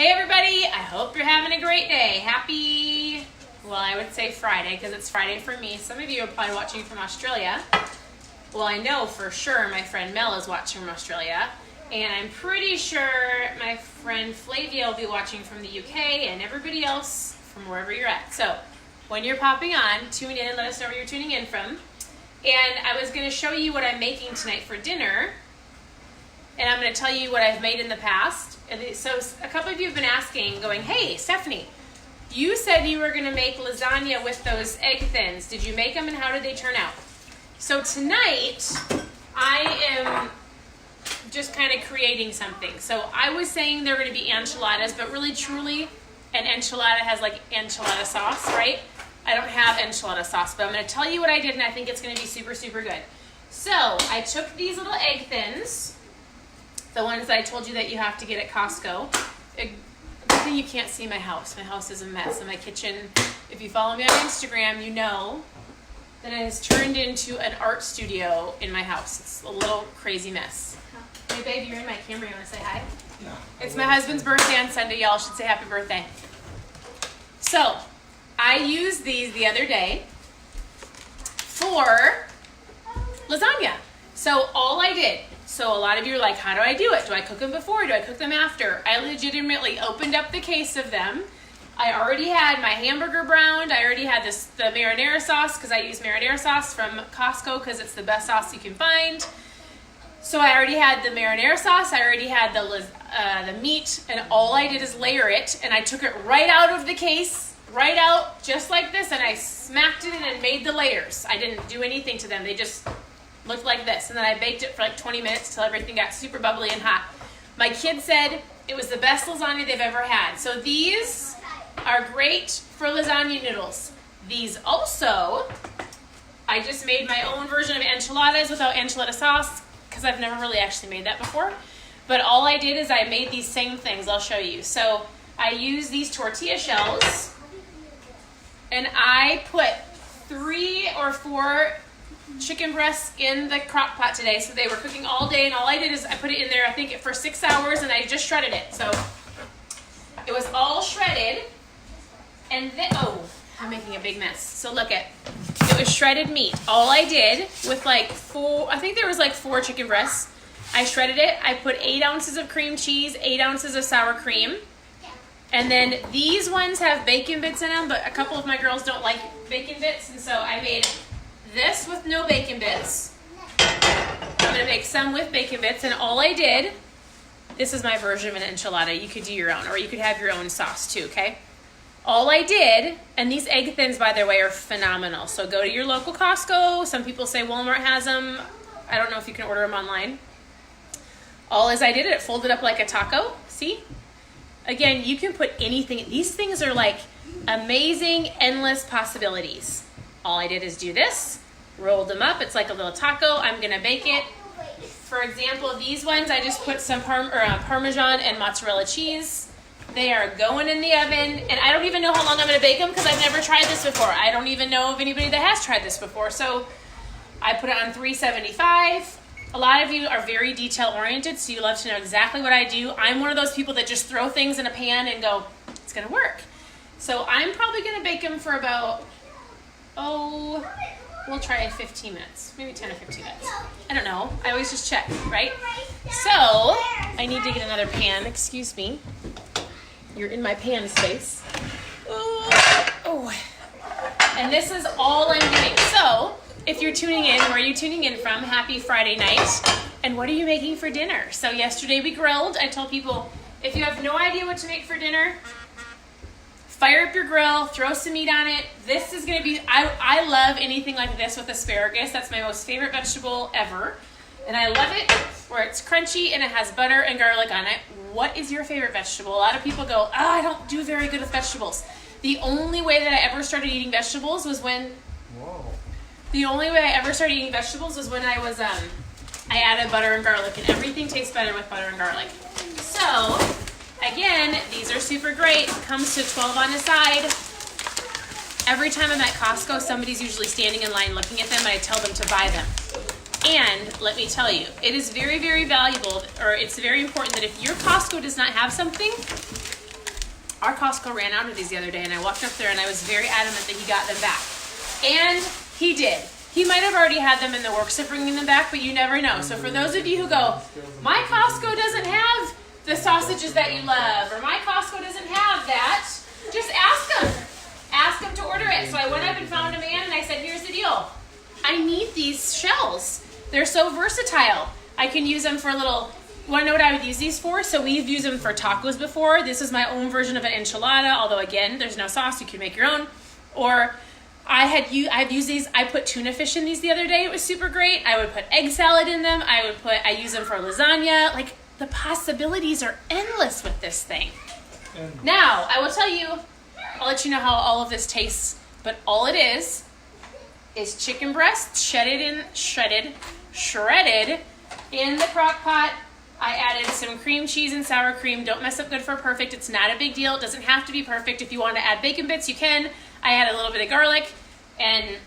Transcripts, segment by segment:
Hey everybody, I hope you're having a great day. I would say Friday because it's Friday for me. Some of you are probably watching from Australia. Well, I know for sure my friend Mel is watching from Australia. And I'm pretty sure my friend Flavia will be watching from the UK and everybody else from wherever you're at. So when you're popping on, tune in and let us know where you're tuning in from. And I was going to show you what I'm making tonight for dinner. And I'm going to tell you what I've made in the past. And so a couple of you have been asking, going, hey, Stephanie, you said you were going to make lasagna with those egg thins. Did you make them and how did they turn out? So tonight, I am just kind of creating something. So I was saying they're going to be enchiladas, but really truly an enchilada has like enchilada sauce, right? I don't have enchilada sauce, but I'm going to tell you what I did and I think it's going to be super, super good. So I took these little egg thins, the ones that I told you that you have to get at Costco. Good thing you can't see my house. My house is a mess. And my kitchen, if you follow me on Instagram, you know that it has turned into an art studio in my house. It's a little crazy mess. Hey babe, you're in my camera. You want to say hi? Yeah. It's my husband's birthday on Sunday. Y'all should say happy birthday. So, I used these the other day for lasagna. So all I did, so a lot of you are like, how do I do it? Do I cook them before? Do I cook them after? I legitimately opened up the case of them. I already had my hamburger browned. I already had the marinara sauce because I use marinara sauce from Costco because it's the best sauce you can find. So I already had the marinara sauce. I already had the meat, and all I did is layer it. And I took it right out of the case, right out, just like this, and I smacked it in and made the layers. I didn't do anything to them. They just looked like this. And then I baked it for like 20 minutes till everything got super bubbly and hot. My kids said it was the best lasagna they've ever had. So these are great for lasagna noodles. These also, I just made my own version of enchiladas without enchilada sauce because I've never really actually made that before. But all I did is I made these same things. I'll show you. So I used these tortilla shells and I put 3 or 4 chicken breasts in the crock pot today. So they were cooking all day and all I did is I put it in there, I think for 6 hours, and I just shredded it. So it was all shredded. And then, oh, I'm making a big mess. So look at, it was shredded meat. All I did with like 4, I think there was like 4 chicken breasts. I shredded it. I put 8 ounces of cream cheese, 8 ounces of sour cream. And then these ones have bacon bits in them, but a couple of my girls don't like bacon bits. And so I made this with no bacon bits. I'm going to make some with bacon bits. And all I did, this is my version of an enchilada. You could do your own, or you could have your own sauce too, okay? All I did, and these egg thins, by the way, are phenomenal. So go to your local Costco. Some people say Walmart has them. I don't know if you can order them online. All as I did it folded up like a taco. See? Again, you can put anything. These things are like amazing, endless possibilities. All I did is do this, rolled them up. It's like a little taco. I'm going to bake it. For example, these ones, I just put some Parmesan and mozzarella cheese. They are going in the oven, and I don't even know how long I'm going to bake them because I've never tried this before. I don't even know of anybody that has tried this before. So I put it on 375. A lot of you are very detail-oriented, so you love to know exactly what I do. I'm one of those people that just throw things in a pan and go, it's going to work. So I'm probably going to bake them for about, we'll try 15 minutes, maybe 10 or 15 minutes. I don't know. I always just check, right? So I need to get another pan. Excuse me. You're in my pan space. Oh. And this is all I'm doing. So if you're tuning in, where are you tuning in from? Happy Friday night. And what are you making for dinner? So yesterday we grilled. I told people, if you have no idea what to make for dinner, fire up your grill, throw some meat on it. This is going to be, I love anything like this with asparagus. That's my most favorite vegetable ever. And I love it where it's crunchy and it has butter and garlic on it. What is your favorite vegetable? A lot of people go, I don't do very good with vegetables. The only way that I ever started eating vegetables was when, I was, I added butter and garlic, and everything tastes better with butter and garlic. So, again, these are super great. It comes to 12 on a side. Every time I'm at Costco, somebody's usually standing in line looking at them, and I tell them to buy them. And let me tell you, it is very, very valuable, or it's very important that if your Costco does not have something, our Costco ran out of these the other day, and I walked up there and I was very adamant that he got them back. And he did. He might have already had them in the works of bringing them back, but you never know. So for those of you who go, my Costco doesn't have the sausages that you love, or my Costco doesn't have that, just ask them. Ask them to order it. So I went up and found a man and I said, here's the deal. I need these shells. They're so versatile. I can use them for a little, you want to know what I would use these for? So we've used them for tacos before. This is my own version of an enchilada, although again, there's no sauce. You can make your own. Or I've used these, I put tuna fish in these the other day. It was super great. I would put egg salad in them. I use them for lasagna. Like, the possibilities are endless with this thing. Now, I will tell you, I'll let you know how all of this tastes, but all it is chicken breast shredded in the crock pot. I added some cream cheese and sour cream. Don't mess up good for perfect. It's not a big deal. It doesn't have to be perfect. If you want to add bacon bits, you can. I added a little bit of garlic and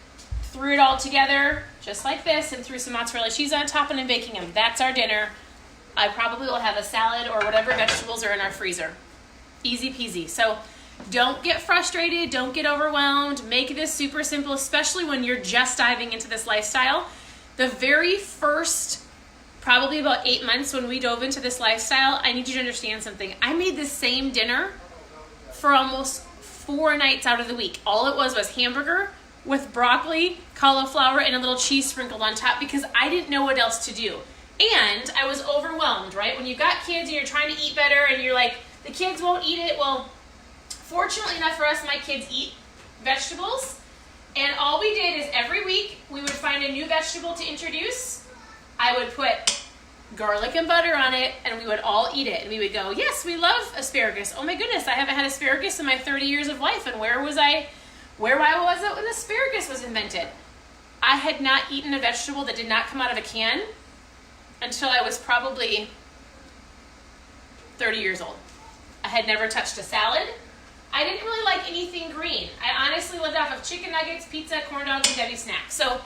threw it all together just like this and threw some mozzarella cheese on top and I'm baking them. That's our dinner. I probably will have a salad or whatever vegetables are in our freezer. Easy peasy. So don't get frustrated. Don't get overwhelmed. Make this super simple, especially when you're just diving into this lifestyle. The very first, probably about 8 months when we dove into this lifestyle, I need you to understand something. I made the same dinner for almost 4 nights out of the week. All it was hamburger with broccoli, cauliflower, and a little cheese sprinkled on top because I didn't know what else to do. And I was overwhelmed, right? When you've got kids and you're trying to eat better and you're like, the kids won't eat it. Well, fortunately enough for us, my kids eat vegetables. And all we did is every week we would find a new vegetable to introduce. I would put garlic and butter on it and we would all eat it. And we would go, yes, we love asparagus. Oh my goodness, I haven't had asparagus in my 30 years of life. And where was it when asparagus was invented? I had not eaten a vegetable that did not come out of a can until I was probably 30 years old. I had never touched a salad. I didn't really like anything green. I honestly lived off of chicken nuggets, pizza, corn dogs, and Debbie snacks. So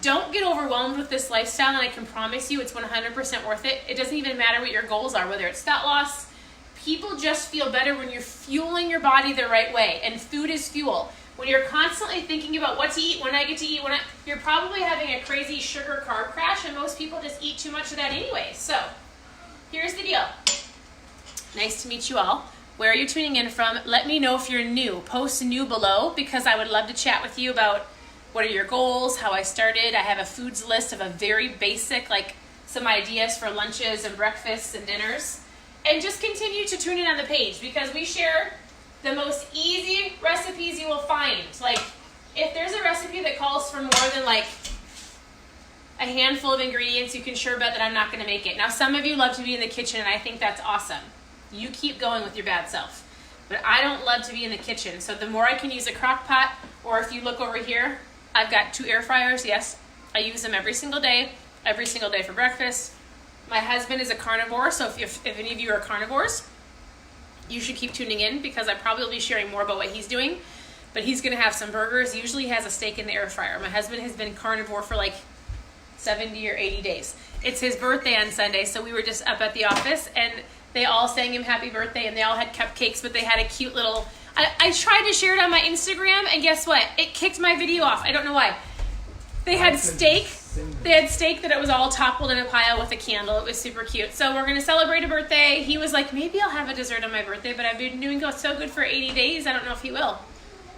don't get overwhelmed with this lifestyle, and I can promise you it's 100% worth it. It doesn't even matter what your goals are, whether it's fat loss. People just feel better when you're fueling your body the right way, and food is fuel. When you're constantly thinking about what to eat, when I get to eat, you're probably having a crazy sugar carb crash, and most people just eat too much of that anyway. So here's the deal. Nice to meet you all. Where are you tuning in from? Let me know if you're new. Post new below because I would love to chat with you about what are your goals, how I started. I have a foods list of a very basic, like some ideas for lunches and breakfasts and dinners. And just continue to tune in on the page because we share the most easy recipes you will find. Like, if there's a recipe that calls for more than like a handful of ingredients, you can sure bet that I'm not going to make it. Now, some of you love to be in the kitchen, and I think that's awesome. You keep going with your bad self. But I don't love to be in the kitchen. So the more I can use a crock pot, or if you look over here, I've got 2 air fryers. Yes, I use them every single day for breakfast. My husband is a carnivore, so if any of you are carnivores, you should keep tuning in because I probably will be sharing more about what he's doing. But he's going to have some burgers. He usually has a steak in the air fryer. My husband has been carnivore for like 70 or 80 days. It's his birthday on Sunday, so we were just up at the office, and they all sang him happy birthday, and they all had cupcakes, but they had a cute little... I tried to share it on my Instagram, and guess what? It kicked my video off. I don't know why. They had steak. They had steak that it was all toppled in a pile with a candle. It was super cute. So we're going to celebrate a birthday. He was like, maybe I'll have a dessert on my birthday, but I've been doing so good for 80 days. I don't know if he will.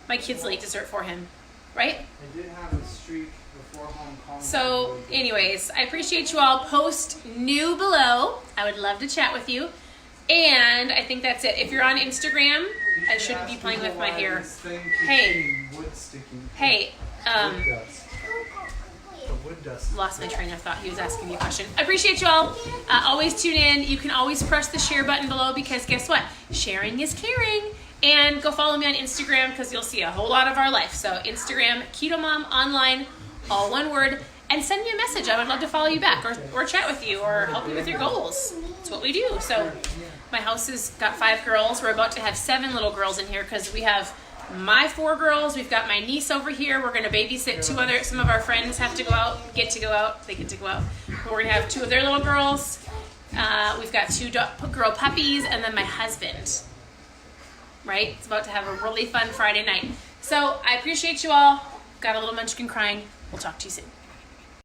My kids will eat dessert for him, right? I did have a streak before Hong Kong. So anyways, I appreciate you all. Post new below. I would love to chat with you. And I think that's it. If you're on Instagram, I shouldn't be playing with my hair. Hey, lost my train of thought. He was asking me a question. I appreciate you all. Always tune in. You can always press the share button below because guess what? Sharing is caring. And go follow me on Instagram because you'll see a whole lot of our life. So Instagram, Keto Mom Online, all one word. And send me a message. I would love to follow you back or chat with you or help you with your goals. It's what we do. So my house has got 5 girls. We're about to have 7 little girls in here because we have my 4 girls. We've got my niece over here. We're going to babysit some of our friends have to go out, get to go out. They get to go out. We're going to have 2 of their little girls. We've got 2 girl puppies and then my husband. right? It's about to have a really fun Friday night. So I appreciate you all. Got a little munchkin crying. We'll talk to you soon.